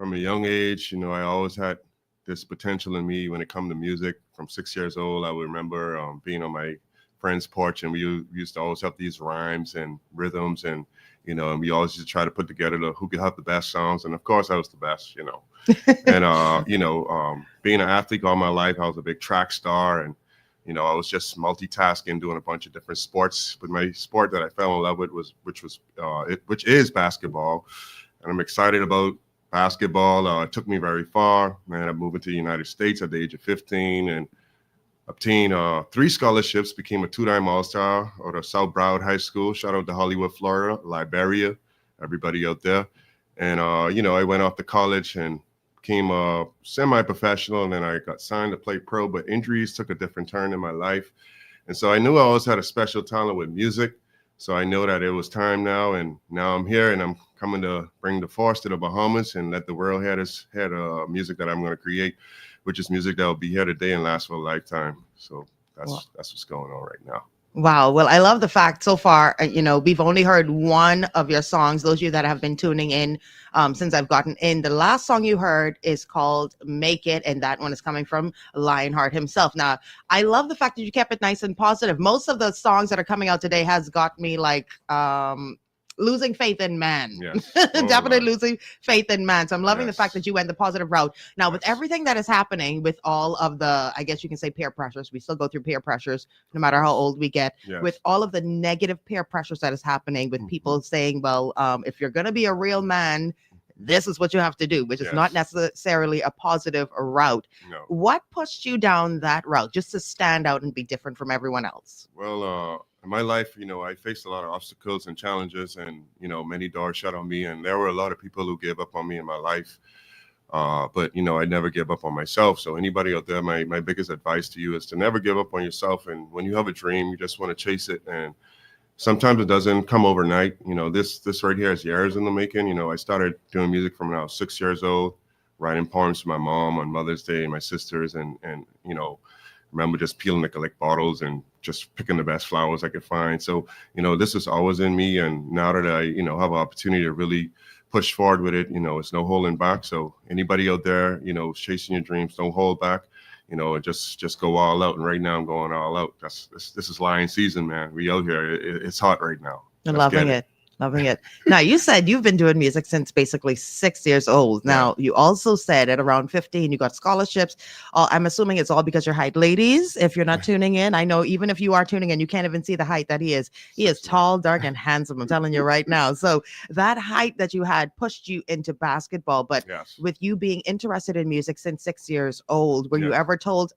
from a young age, I always had this potential in me when it come to music. From 6 years old, I would remember being on my friend's porch, and we used to always have these rhymes and rhythms, and we always just try to put together who could have the best songs. And of course, I was the best. And being an athlete all my life, I was a big track star, and I was just multitasking, doing a bunch of different sports. But my sport that I fell in love with which is basketball, and I'm excited about basketball. It took me very far. Man, I moved into the United States at the age of 15 and obtained 3 scholarships, became a 2-time All-Star out of South Broward High School. Shout out to Hollywood, Florida, Liberia, everybody out there. And, I went off to college and became a semi-professional, and then I got signed to play pro, but injuries took a different turn in my life. And so I knew I always had a special talent with music. So I know that it was time now, and now I'm here, and I'm coming to bring the force to the Bahamas and let the world hear music that I'm going to create, which is music that will be here today and last for a lifetime. So that's what's going on right now. Wow. Well, I love the fact so far, we've only heard one of your songs. Those of you that have been tuning in since I've gotten in, the last song you heard is called Make It. And that one is coming from Lionheart himself. Now, I love the fact that you kept it nice and positive. Most of the songs that are coming out today has got me like, losing faith in man. Yes. Definitely losing faith in man. So I'm loving the Yes. fact that you went the positive route. Now, with Yes. everything that is happening with all of the, I guess you can say peer pressures, we still go through peer pressures no matter how old we get. Yes. With all of the negative peer pressures that is happening with people saying, well, if you're going to be a real man, this is what you have to do, which is Yes. not necessarily a positive route. No. What pushed you down that route just to stand out and be different from everyone else? Well, in my life, I faced a lot of obstacles and challenges, and, many doors shut on me, and there were a lot of people who gave up on me in my life. But, I never give up on myself. So anybody out there, my biggest advice to you is to never give up on yourself. And when you have a dream, you just want to chase it. And sometimes it doesn't come overnight. This right here is years in the making. I started doing music from when I was 6 years old, writing poems to my mom on Mother's Day and my sisters, and remember just peeling nickel bottles and just picking the best flowers I could find. So, this is always in me. And now that I, have an opportunity to really push forward with it, it's no holding back. So anybody out there, chasing your dreams, don't hold back, and just go all out. And right now I'm going all out. This is lion season, man. We out here. It's hot right now. I'm loving it. Loving it. Now, you said you've been doing music since basically 6 years old. Now, you also said at around 15, you got scholarships. I'm assuming it's all because you're height. Ladies, if you're not tuning in, I know even if you are tuning in, you can't even see the height that he is. He is tall, dark, and handsome. I'm telling you right now. So that height that you had pushed you into basketball. But with you being interested in music since 6 years old, were you ever told,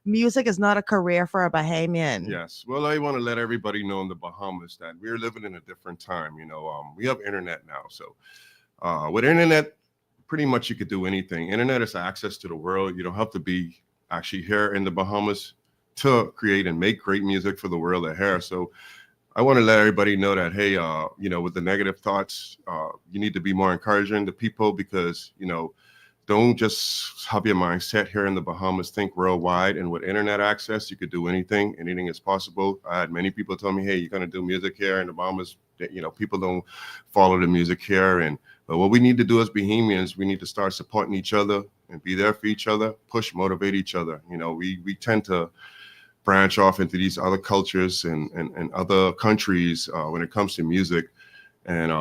music is not a career for a Bahamian? Yes. Well, I want to let everybody know in the Bahamas that we're living in a different time. We have internet now. So with internet, pretty much you could do anything. Internet is access to the world. You don't have to be actually here in the Bahamas to create and make great music for the world to hear. So I want to let everybody know that, hey, with the negative thoughts, you need to be more encouraging to people, because, don't just have your mindset here in the Bahamas, think worldwide. And with internet access, you could do anything. Anything is possible. I had many people tell me, hey, you're going to do music here in the Bahamas. People don't follow the music here. But what we need to do as Bahamians, we need to start supporting each other and be there for each other, push, motivate each other. We tend to branch off into these other cultures and other countries when it comes to music. And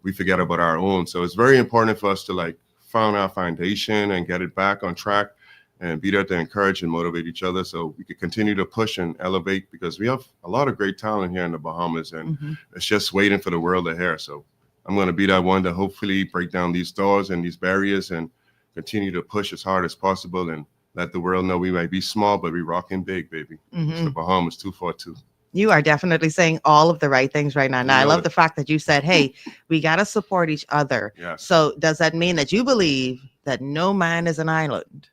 we forget about our own. So it's very important for us to found our foundation and get it back on track and be there to encourage and motivate each other, so we could continue to push and elevate, because we have a lot of great talent here in the Bahamas, and it's just waiting for the world to hear. So I'm going to be that one to hopefully break down these doors and these barriers and continue to push as hard as possible and let the world know we might be small, but we rocking big, baby. It's the Bahamas 242. You are definitely saying all of the right things right now. Now, I love the fact that you said, hey, we got to support each other. Yes. So does that mean that you believe that no man is an island?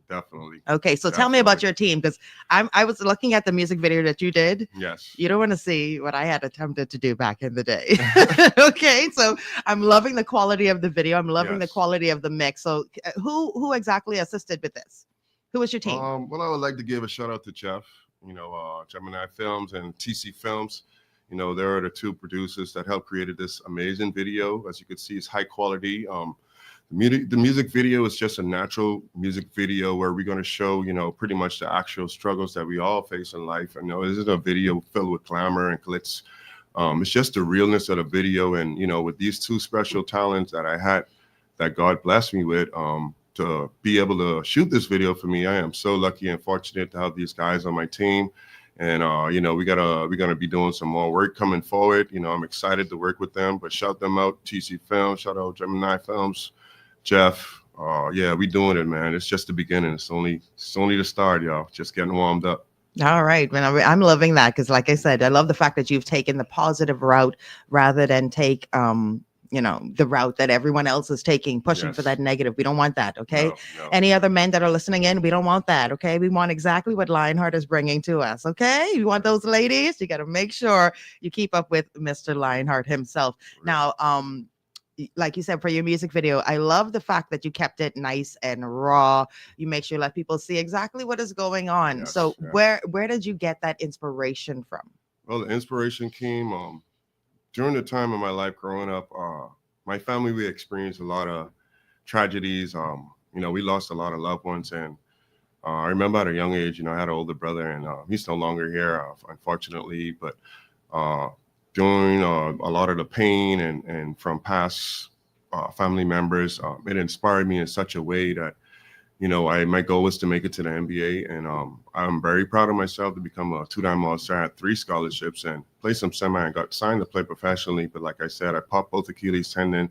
Definitely. Okay, so tell me about your team, because I was looking at the music video that you did. Yes. You don't want to see what I had attempted to do back in the day. Okay, so I'm loving the quality of the video. I'm loving the quality of the mix. So who exactly assisted with this? Who was your team? Well, I would like to give a shout out to Jeff. Gemini Films and TC Films. There are the two producers that helped created this amazing video. As you can see, it's high quality. The music video is just a natural music video where we're going to show, pretty much the actual struggles that we all face in life. I know this is a video filled with glamour and glitz. It's just the realness of the video. And, with these two special talents that I had, that God blessed me with, to be able to shoot this video for me, I am so lucky and fortunate to have these guys on my team. And we're gonna be doing some more work coming forward. I'm excited to work with them. But shout them out, TC Films, shout out Gemini Films, Jeff. Yeah, we doing it, man. It's just the beginning. It's only the start, y'all. Just getting warmed up. All right. Man, I'm loving that because, like I said, I love the fact that you've taken the positive route rather than take, the route that everyone else is taking, pushing for Yes. that negative. We don't want that. Okay. No. Any other men that are listening in, we don't want that. Okay. We want exactly what Lionheart is bringing to us. Okay. You want those ladies? You got to make sure you keep up with Mr. Lionheart himself. Now, like you said, for your music video, I love the fact that you kept it nice and raw. You make sure let people see exactly what is going on. Yes, So yes. where did you get that inspiration from? Well, the inspiration came during the time of my life growing up. My family, we experienced a lot of tragedies. We lost a lot of loved ones, and I remember at a young age, I had an older brother, and he's no longer here, unfortunately. But uh, during a lot of the pain and from past family members, it inspired me in such a way that my goal was to make it to the NBA, and I'm very proud of myself to become a two-time All-Star, had 3 scholarships, and play some semi and got signed to play professionally. But like I said, I popped both Achilles tendon,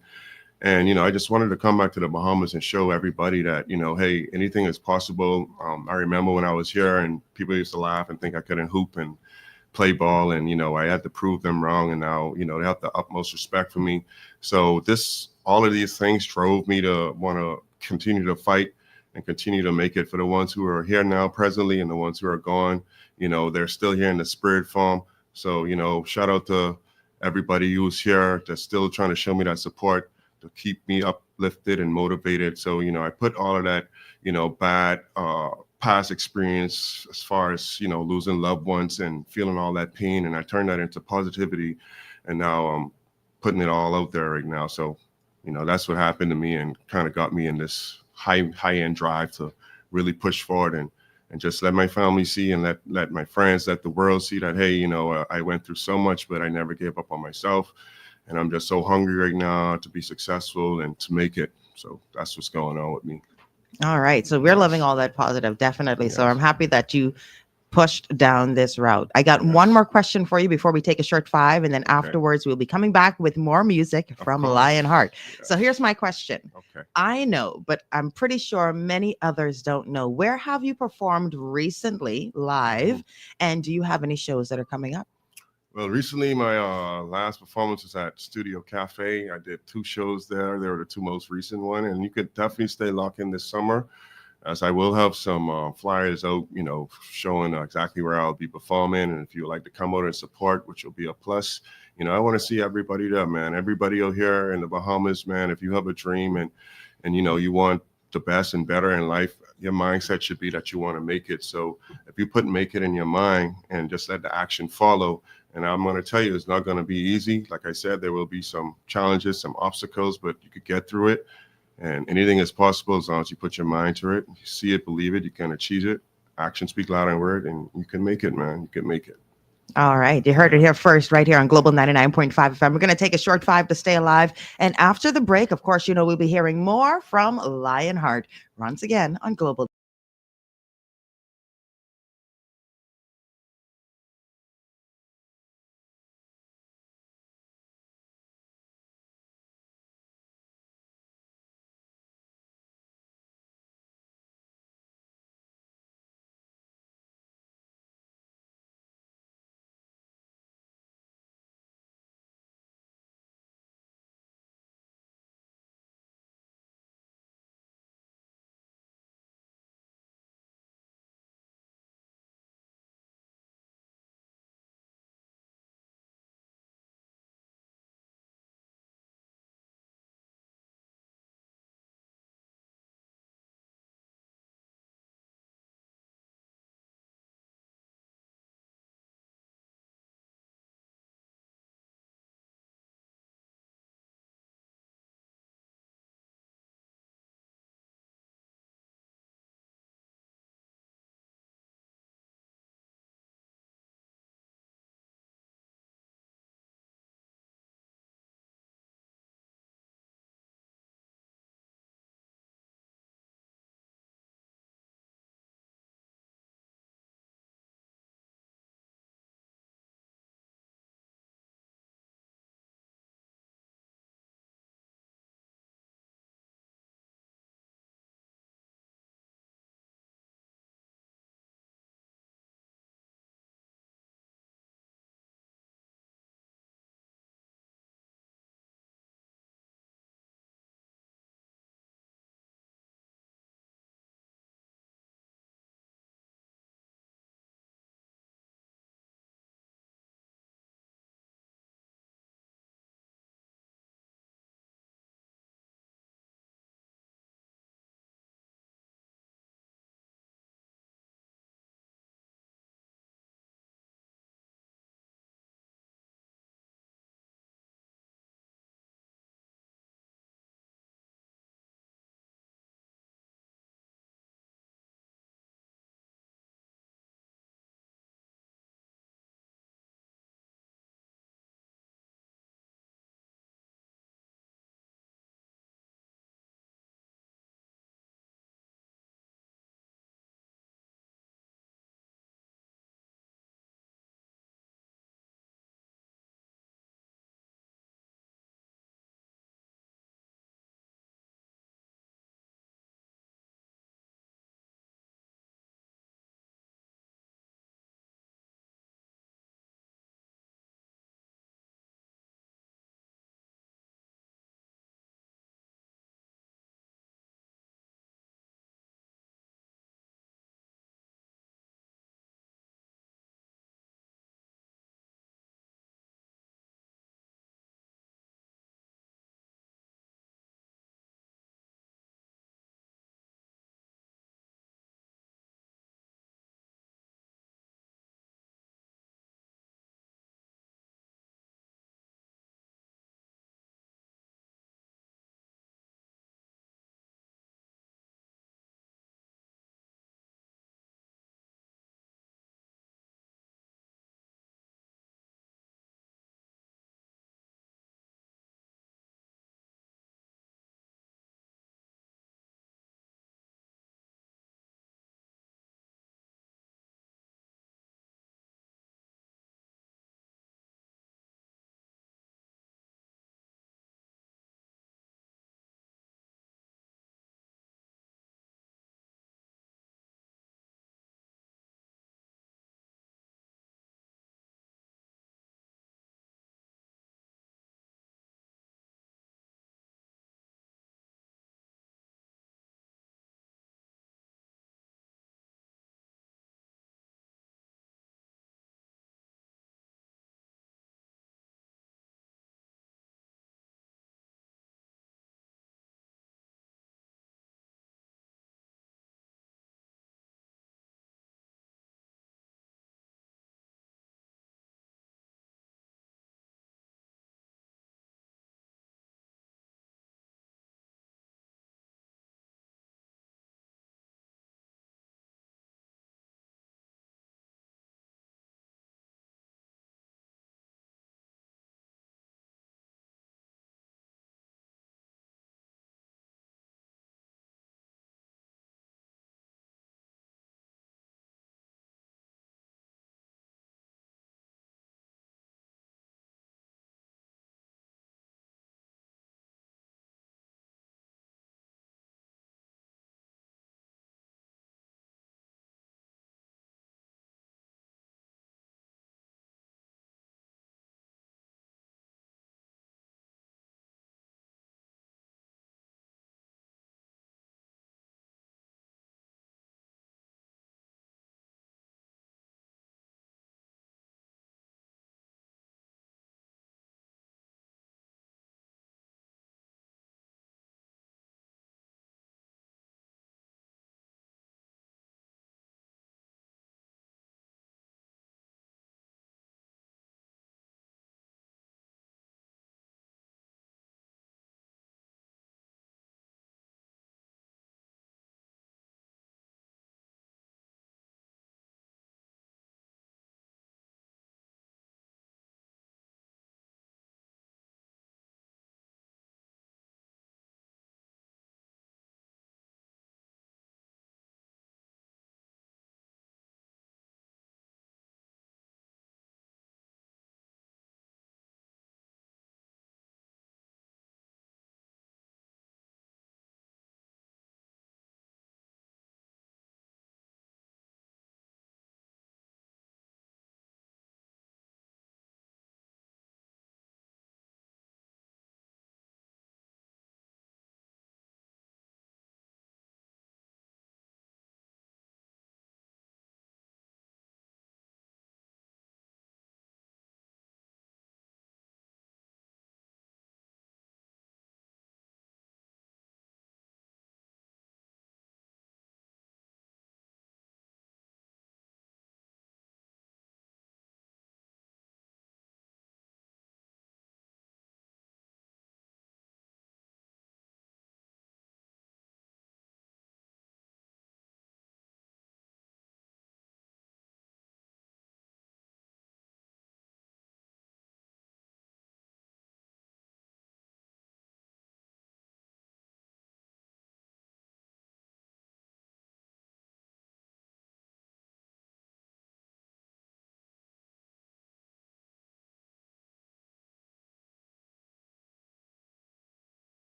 and I just wanted to come back to the Bahamas and show everybody that hey, anything is possible. I remember when I was here, and people used to laugh and think I couldn't hoop and play ball, and I had to prove them wrong, and now they have the utmost respect for me. So all of these things drove me to want to continue to fight and continue to make it for the ones who are here now presently, and the ones who are gone. They're still here in the spirit form. So shout out to everybody who's here that's still trying to show me that support to keep me uplifted and motivated. So I put all of that bad past experience as far as losing loved ones and feeling all that pain, and I turned that into positivity, and now I'm putting it all out there right now. So that's what happened to me, and kind of got me in this high end drive to really push forward, and just let my family see, and let my friends, let the world see that, hey, I went through so much, but I never gave up on myself, and I'm just so hungry right now to be successful and to make it. So that's what's going on with me. All right. So we're loving all that positive, definitely. So Yes. I'm happy that you pushed down this route. I got one more question for you before we take a short 5, and then afterwards we'll be coming back with more music from Lionheart. Yes. So here's my question. Okay. I know, but I'm pretty sure many others don't know. Where have you performed recently live, and do you have any shows that are coming up? Well, recently my last performance was at Studio Cafe. I did 2 shows there. They were the 2 most recent one, and you could definitely stay locked in this summer, as I will have some flyers out, showing exactly where I'll be performing. And if you would like to come out and support, which will be a plus, I want to see everybody there, man. Everybody out here in the Bahamas, man. If you have a dream and you want the best and better in life, your mindset should be that you want to make it. So if you put make it in your mind and just let the action follow, and I'm going to tell you, it's not going to be easy. Like I said, there will be some challenges, some obstacles, but you could get through it. And anything is possible as long as you put your mind to it. You see it, believe it, you can achieve it. Actions speak louder than words, and you can make it, man. You can make it. All right. You heard it here first, right here on Global 99.5 FM. We're going to take a short 5 to stay alive. And after the break, of course, we'll be hearing more from Lionheart once again on Global.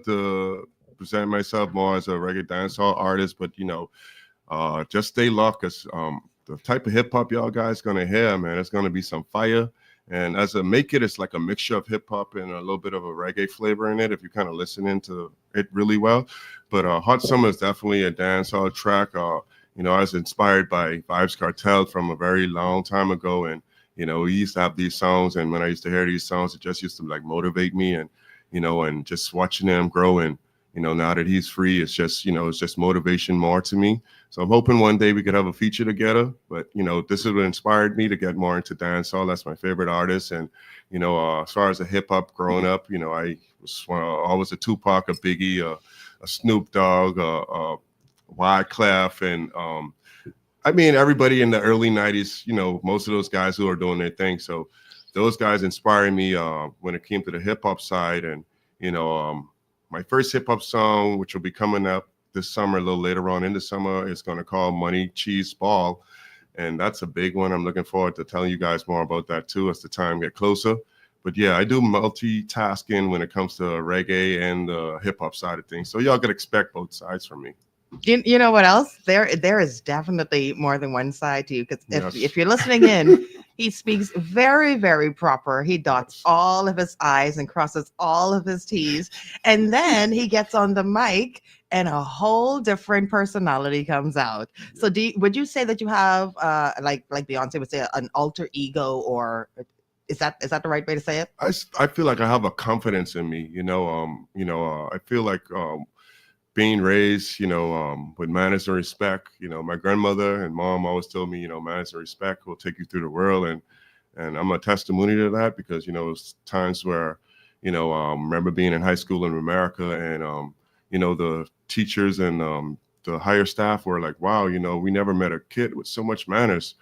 to present myself more as a reggae dancehall artist, but just stay locked because the type of hip hop y'all guys gonna hear, man, it's gonna be some fire. And as a make it, it's like a mixture of hip hop and a little bit of a reggae flavor in it if you kind of listening to it really well. But Hot Summer is definitely a dancehall track. I was inspired by Vibes Cartel from a very long time ago, and we used to have these songs, and when I used to hear these songs, it just used to like motivate me, and and just watching them grow, and now that he's free, it's just motivation more to me. So I'm hoping one day we could have a feature together. But this is what inspired me to get more into dancehall. That's my favorite artist, and as far as the hip hop growing up, I was always a Tupac, a Biggie, a Snoop Dogg, Wyclef, and I mean everybody in the early '90s. Most of those guys who are doing their thing. So those guys inspired me when it came to the hip hop side, and my first hip hop song, which will be coming up this summer, a little later on in the summer, is going to call Money Cheese Ball. And that's a big one. I'm looking forward to telling you guys more about that too as the time get closer. But yeah, I do multitasking when it comes to reggae and the hip hop side of things. So y'all can expect both sides from me. You know what else? There is definitely more than one side to you, because Yes. if you're listening in, he speaks very, very proper. He dots all of his I's and crosses all of his T's, and then he gets on the mic and a whole different personality comes out. So would you say that you have like Beyonce would say, an alter ego, or is that the right way to say it? I feel like I have a confidence in me. I feel like being raised, with manners and respect. My grandmother and mom always told me, manners and respect will take you through the world, and I'm a testimony to that because it was times where, remember being in high school in America, and the teachers and the higher staff were like, wow, we never met a kid with so much manners,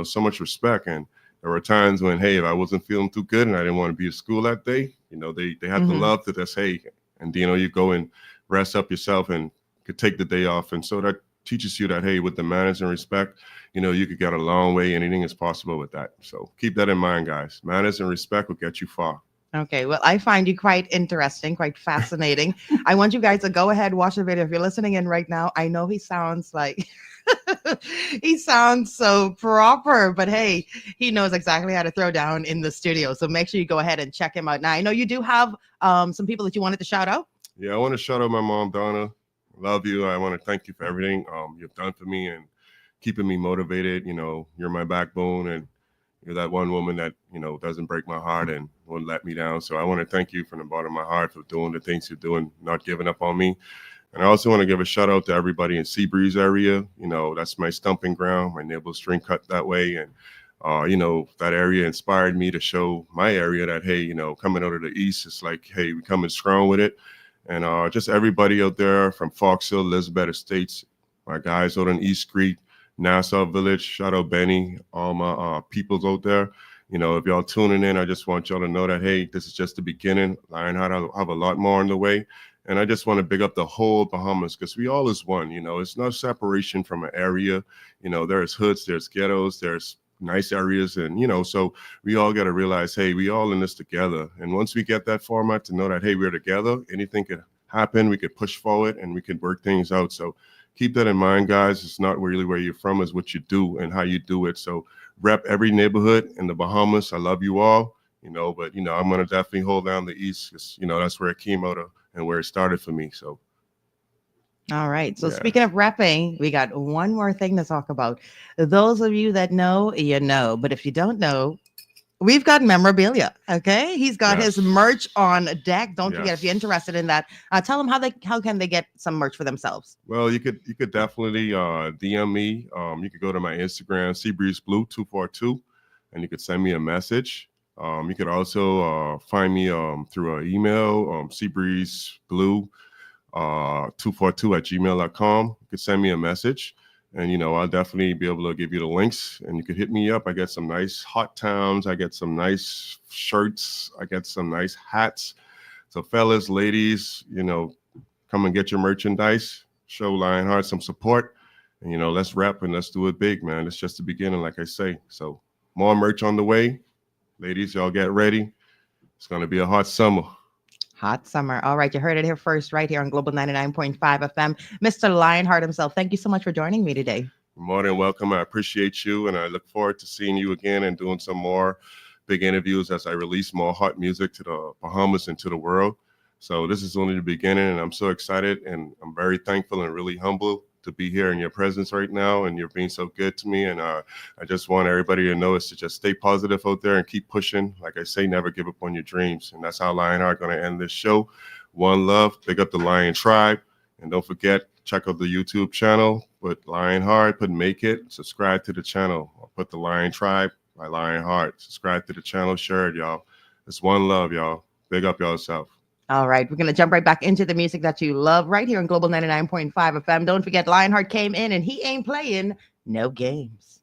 so much respect. And there were times when, hey, if I wasn't feeling too good and I didn't want to be at school that day, they had the love to just, hey, and you go and rest up yourself and could take the day off. And so that teaches you that, hey, with the manners and respect, you could get a long way. Anything is possible with that. So keep that in mind, guys. Manners and respect will get you far. Okay, well, I find you quite interesting, quite fascinating. I want you guys to go ahead, watch the video. If you're listening in right now, I know he sounds like he sounds so proper, but hey, he knows exactly how to throw down in the studio. So make sure you go ahead and check him out. Now, I know you do have some people that you wanted to shout out. Yeah, I want to shout out my mom, Donna. Love you. I want to thank you for everything you've done for me and keeping me motivated. You're my backbone, and you're that one woman that, doesn't break my heart and won't let me down. So I want to thank you from the bottom of my heart for doing the things you're doing, not giving up on me. And I also want to give a shout out to everybody in Seabreeze area. That's my stumping ground. My neighbor's string cut that way. And, that area inspired me to show my area that, hey, coming out of the East, it's like, hey, we coming strong with it. And just everybody out there from Fox Hill, Elizabeth Estates, my guys out on East Street, Nassau Village, shout out Benny, all my peoples out there. If y'all tuning in, I just want y'all to know that, hey, this is just the beginning. Lionheart, I have a lot more on the way. And I just want to big up the whole Bahamas because we all is one. It's no separation from an area. There's hoods, there's ghettos, there's nice areas. And, so we all got to realize, hey, we all in this together. And once we get that format to know that, hey, we're together, anything could happen. We could push forward and we could work things out. So keep that in mind, guys. It's not really where you're from, it's what you do and how you do it. So rep every neighborhood in the Bahamas. I love you all, but, I'm going to definitely hold down the East because, that's where it came out of and where it started for me. So. All right. So Yeah. speaking of repping, we got one more thing to talk about. Those of you that know, you know. But if you don't know, we've got memorabilia. Okay. He's got his merch on deck. Don't forget, if you're interested in that, tell them how can they get some merch for themselves. Well, you could definitely DM me. You could go to my Instagram, SeabreezeBlue242, and you could send me a message. You could also find me through an email, SeabreezeBlue242 @gmail.com. You could send me a message, and I'll definitely be able to give you the links, and you could hit me up. I get some nice hot towns, I get some nice shirts, I get some nice hats. So fellas, ladies, come and get your merchandise, show Lionheart some support, and let's rep and let's do it big, man. It's just the beginning, like I say. So more merch on the way. Ladies, y'all get ready. It's gonna be a hot summer. Hot summer. All right, you heard it here first, right here on Global 99.5 FM. Mr. Lionheart himself, thank you so much for joining me today. You're more than welcome. I appreciate you, and I look forward to seeing you again and doing some more big interviews as I release more hot music to the Bahamas and to the world. So this is only the beginning, and I'm so excited, and I'm very thankful and really humble to be here in your presence right now, and you're being so good to me. And I just want everybody to know is to just stay positive out there and keep pushing. Like I say, never give up on your dreams. And that's how Lionheart going to end this show. One love, big up the Lion Tribe. And don't forget, check out the YouTube channel, put Lionheart, put Make It, subscribe to the channel. I'll put the Lion Tribe by Lionheart. Subscribe to the channel, share it, y'all. It's one love, y'all. Big up yourself. All right, we're going to jump right back into the music that you love right here on Global 99.5 FM. Don't forget, Lionheart came in and he ain't playing no games.